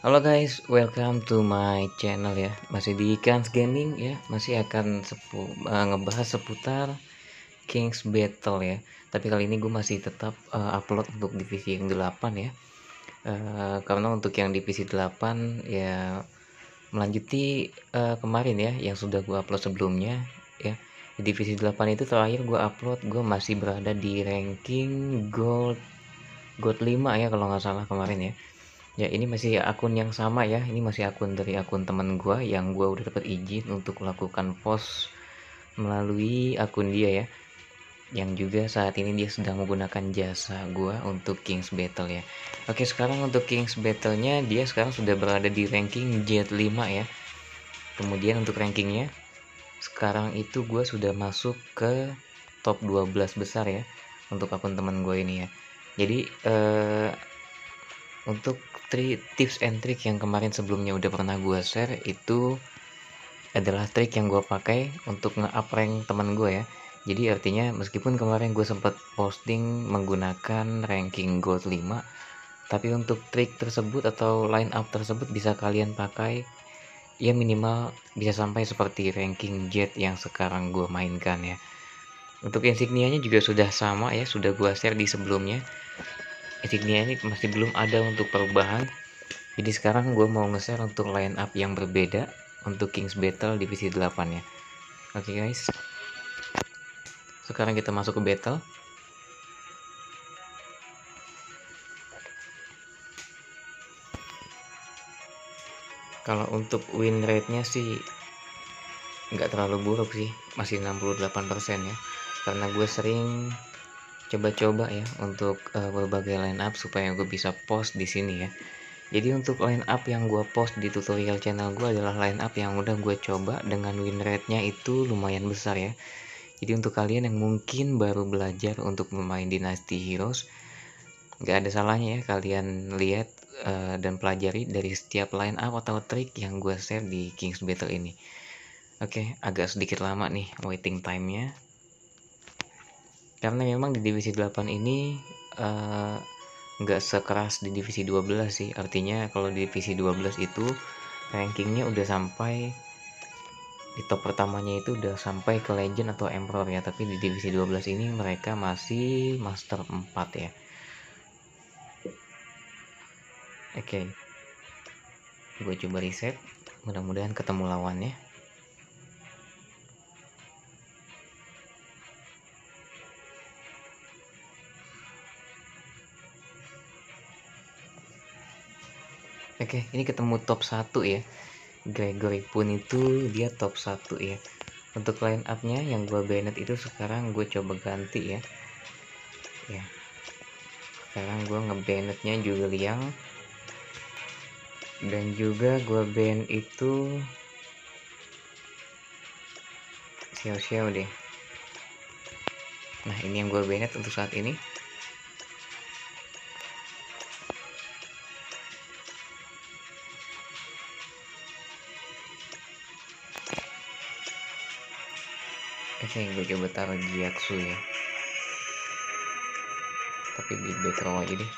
Halo guys, welcome to my channel ya. Masih di Kans Gaming ya, masih akan ngebahas seputar King's Battle ya. Tapi kali ini gue masih tetap upload untuk divisi yang 8 ya. Karena untuk yang divisi 8 ya melanjuti kemarin ya yang sudah gue upload sebelumnya ya. Di divisi 8 itu terakhir gue upload, gue masih berada di ranking gold 5 ya kalau nggak salah kemarin ya. Ya ini masih akun yang sama ya, ini masih akun dari akun teman gua yang gua udah dapat izin untuk melakukan post melalui akun dia ya, yang juga saat ini dia sedang menggunakan jasa gua untuk King's Battle ya. Oke, sekarang untuk King's Battle-nya dia sekarang sudah berada di ranking Z5 ya. Kemudian untuk rankingnya sekarang itu gua sudah masuk ke top 12 besar ya untuk akun teman gue ini ya. Jadi untuk tips and trick yang kemarin sebelumnya udah pernah gue share, itu adalah trik yang gue pakai untuk nge-up rank teman gue ya. Jadi artinya meskipun kemarin gue sempat posting menggunakan ranking gold 5, tapi untuk trik tersebut atau line up tersebut bisa kalian pakai ya, minimal bisa sampai seperti ranking jet yang sekarang gue mainkan ya. Untuk insignianya juga sudah sama ya, sudah gue share di sebelumnya. Insignia ini masih belum ada untuk perubahan. Jadi sekarang gue mau nge-share untuk line up yang berbeda untuk King's Battle divisi 8 ya. Oke guys, sekarang kita masuk ke battle. Kalau untuk win rate-nya sih nggak terlalu buruk sih, masih 68% ya. Karena gue sering coba-coba ya untuk berbagai line up supaya gue bisa post di sini ya. Jadi untuk line up yang gue post di tutorial channel gue adalah line up yang udah gue coba dengan win rate-nya itu lumayan besar ya. Jadi untuk kalian yang mungkin baru belajar untuk bermain Dynasty Heroes, nggak ada salahnya ya kalian lihat dan pelajari dari setiap line up atau trik yang gue share di King's Battle ini. Oke, agak sedikit lama nih waiting time-nya. Karena memang di divisi 8 ini nggak sekeras di divisi 12 sih. Artinya kalau di divisi 12 itu rankingnya udah sampai di top pertamanya, itu udah sampai ke legend atau emperor ya. Tapi di divisi 12 ini mereka masih master 4 ya. Oke, gue coba reset, mudah-mudahan ketemu lawannya. Oke, ini ketemu top 1 ya. Gregory pun itu dia top 1 ya. Untuk line up-nya yang gue banned itu sekarang gue coba ganti ya. Ya, sekarang gue ngebannednya juga Liang, dan juga gue ban itu Xiao deh. Nah, ini yang gue banned untuk saat ini. Oke, gue coba taruh Jiaxu ya, tapi di back row aja deh,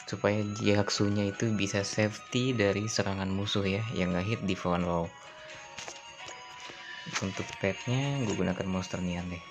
supaya Jiaxu-nya itu bisa safety dari serangan musuh ya yang nge-hit di front row. Untuk petnya gue gunakan monster Nian deh.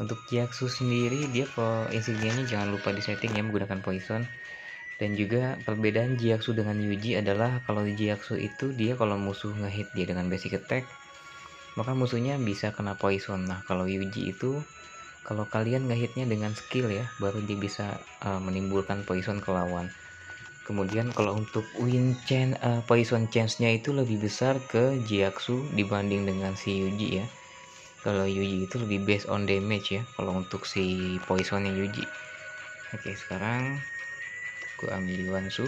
Untuk Jiaxu sendiri dia kalau insignianya jangan lupa disetting ya menggunakan poison. Dan juga perbedaan Jiaxu dengan Yuji adalah kalau Jiaxu itu dia kalau musuh ngehit dia dengan basic attack, maka musuhnya bisa kena poison. Nah kalau Yuji itu kalau kalian ngehitnya dengan skill ya, baru dia bisa menimbulkan poison ke lawan. Kemudian kalau untuk poison chance-nya itu lebih besar ke Jiaxu dibanding dengan si Yuji ya. Kalau Yuji itu lebih based on damage ya, kalau untuk si poisonnya Yuji. Oke, sekarang gue ambil Yuansu.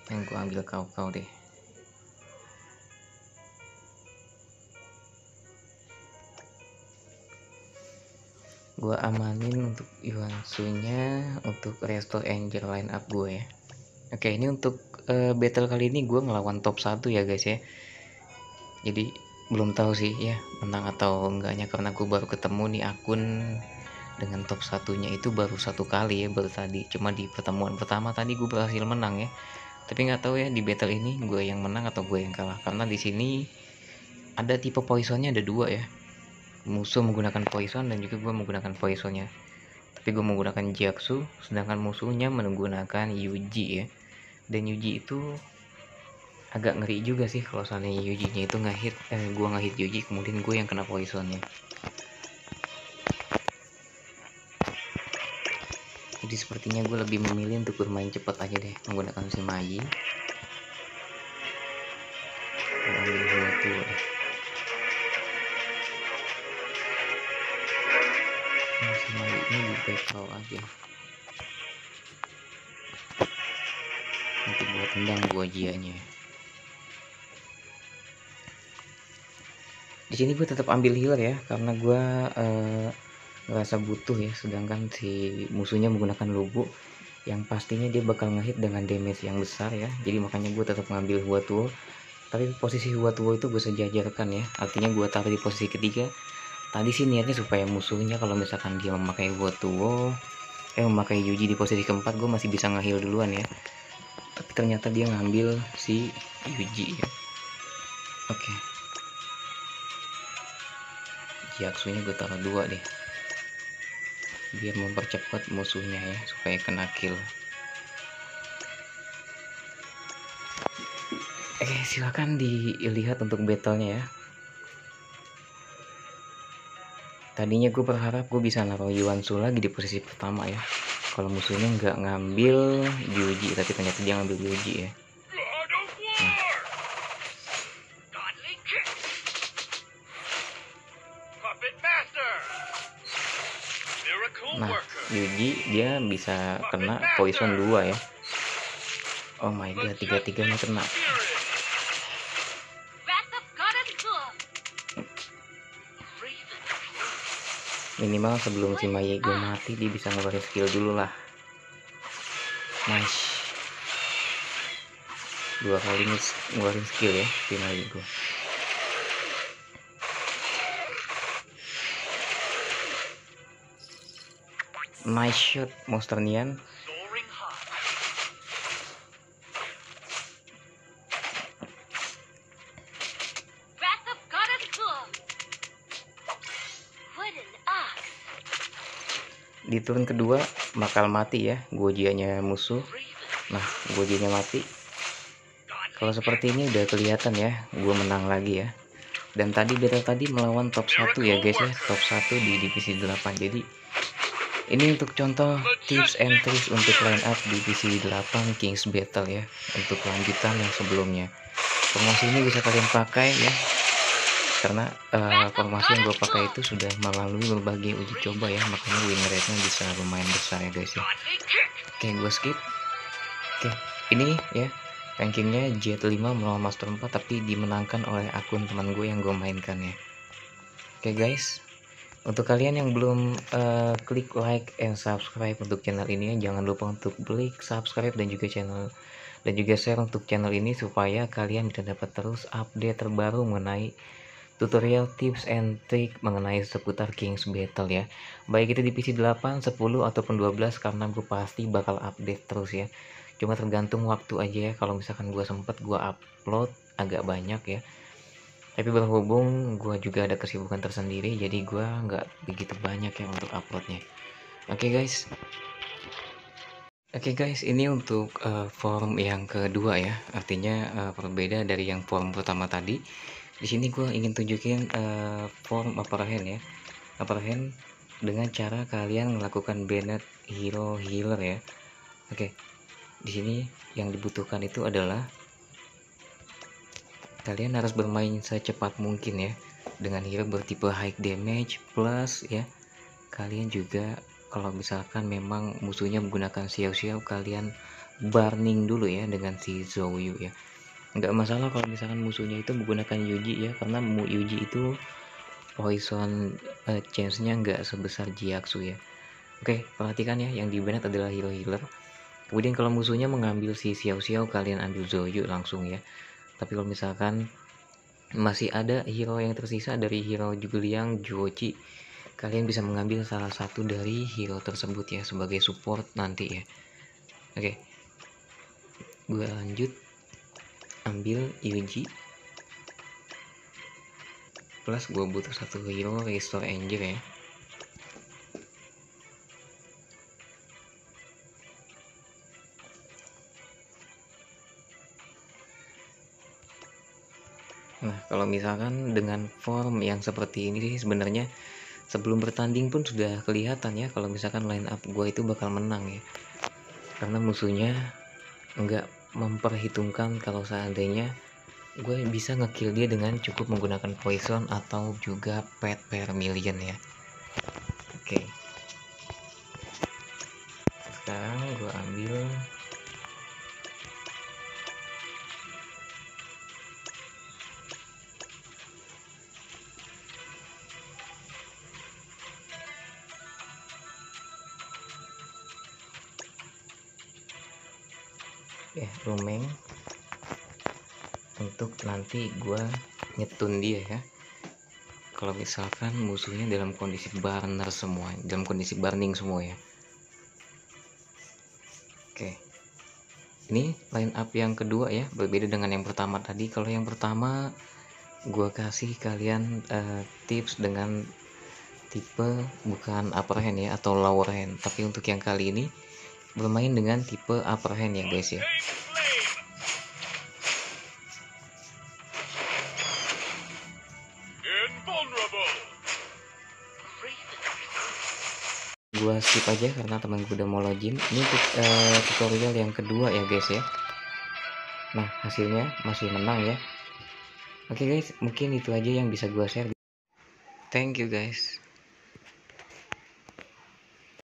Yang gue ambil kau deh. Gue amanin untuk Yuansu-nya untuk restore angel line up gue ya. Oke, ini untuk battle kali ini gue ngelawan top 1 ya guys ya. Jadi belum tahu sih ya menang atau enggaknya, karena gue baru ketemu nih akun dengan top satunya itu baru satu kali ya, baru tadi, cuma di pertemuan pertama tadi gue berhasil menang ya. Tapi nggak tahu ya di battle ini gue yang menang atau gue yang kalah, karena di sini ada tipe poisonnya, ada dua ya, musuh menggunakan poison dan juga gue menggunakan poisonnya. Tapi gue menggunakan Jiaksu, sedangkan musuhnya menggunakan Yuji ya. Dan Yuji itu agak ngeri juga sih kalau seandainya Yuji-nya itu ngehit, gue ngehit Yuji kemudian gue yang kena poisonnya. Jadi sepertinya gue lebih memilih untuk bermain cepat aja deh, menggunakan si Mai. Ambil dua tuh. Si Mai ini di backrow aja. Nanti gue tendang gua jianya. Di sini gue tetap ambil healer ya, karena gue ngerasa butuh ya. Sedangkan si musuhnya menggunakan logo yang pastinya dia bakal ngehit dengan damage yang besar ya. Jadi makanya gue tetap ngambil Huatuo. Tapi posisi Huatuo itu gue sejajarkan ya. Artinya gue taruh di posisi ketiga. Tadi sih niatnya supaya musuhnya kalau misalkan dia memakai Huatuo, memakai Yuji di posisi keempat, gue masih bisa nge-heal duluan ya. Tapi ternyata dia ngambil si Yuji ya. Oke. Jiaksunya gue taruh 2 deh, biar mempercepat musuhnya ya, supaya kena kill. Silakan dilihat untuk battlenya ya. Tadinya gue berharap gue bisa naruh Yuansu lagi di posisi pertama ya, kalau musuhnya nggak ngambil Yuji, tapi ternyata dia ngambil Yuji ya. Nah, Yuji dia bisa kena poison 2 ya. Oh my god, tiga-tiganya kena. Minimal sebelum si Mayego mati dia bisa ngeluarin skill dulu lah. Nice. 2 kali ngeluarin skill ya si Mayego. Nice shot Monster Nian. Di turun kedua bakal mati ya Gojianya musuh. Nah, Gojianya mati. Kalau seperti ini udah kelihatan ya, gue menang lagi ya. Dan tadi battle tadi melawan top 1 ya guys ya, top 1 di divisi 8. Jadi ini untuk contoh tips and tricks untuk line up divisi 8 Kings Battle ya, untuk lanjutan yang sebelumnya. Formasi ini bisa kalian pakai ya, karena formasi yang gue pakai itu sudah melalui berbagai uji coba ya, makanya win rate nya bisa lumayan besar ya guys ya. Oke, gue skip. Oke, ini ya rankingnya Jet 5 melawan Master 4, tapi dimenangkan oleh akun teman gue yang gue mainkan ya. Oke guys, untuk kalian yang belum klik like and subscribe untuk channel ini, jangan lupa untuk klik subscribe dan juga share untuk channel ini, supaya kalian bisa dapat terus update terbaru mengenai tutorial tips and trick mengenai seputar Kings Battle ya. Baik itu divisi 8, 10 ataupun 12, karena gue pasti bakal update terus ya. Cuma tergantung waktu aja ya, kalau misalkan gue sempet gue upload agak banyak ya. Tapi berhubung gue juga ada kesibukan tersendiri, jadi gue nggak begitu banyak ya untuk uploadnya. Oke guys, ini untuk form yang kedua ya. Artinya berbeda dari yang form pertama tadi. Di sini gue ingin tunjukin form upper hand ya. Upper hand dengan cara kalian melakukan banned hero healer ya. Oke. Di sini yang dibutuhkan itu adalah kalian harus bermain secepat mungkin ya, dengan hero bertipe high damage plus ya. Kalian juga kalau misalkan memang musuhnya menggunakan xiao, kalian burning dulu ya dengan si Zouyu ya. Nggak masalah kalau misalkan musuhnya itu menggunakan Yuji ya, karena Yuji itu poison chance-nya nggak sebesar Jiaksu ya. Oke, perhatikan ya, yang di banned adalah hero healer. Kemudian kalau musuhnya mengambil si xiao, kalian ambil Zouyu langsung ya. Tapi kalau misalkan masih ada hero yang tersisa dari hero Jugliang Juochi. Kalian bisa mengambil salah satu dari hero tersebut ya sebagai support nanti ya. Oke, gue lanjut ambil Yuji, plus gue butuh satu hero Restore Angel ya. Nah, kalau misalkan dengan form yang seperti ini sih sebenarnya sebelum bertanding pun sudah kelihatan ya kalau misalkan line up gue itu bakal menang ya. Karena musuhnya nggak memperhitungkan kalau seandainya gue bisa ngekill dia dengan cukup menggunakan poison atau juga pet per million ya. Oke, sekarang gue ambil ya Rumeng untuk nanti gue nyetun dia ya kalau misalkan musuhnya dalam kondisi burner semua, dalam kondisi burning semua ya. Oke, ini line up yang kedua ya, berbeda dengan yang pertama tadi. Kalau yang pertama gue kasih kalian tips dengan tipe bukan upper hand ya atau lower hand, tapi untuk yang kali ini bermain dengan tipe upper hand ya guys ya. Gua skip aja karena teman gue udah mau login. Ini untuk tutorial yang kedua ya guys ya. Nah, hasilnya masih menang ya. Oke guys, mungkin itu aja yang bisa gua share. Thank you guys.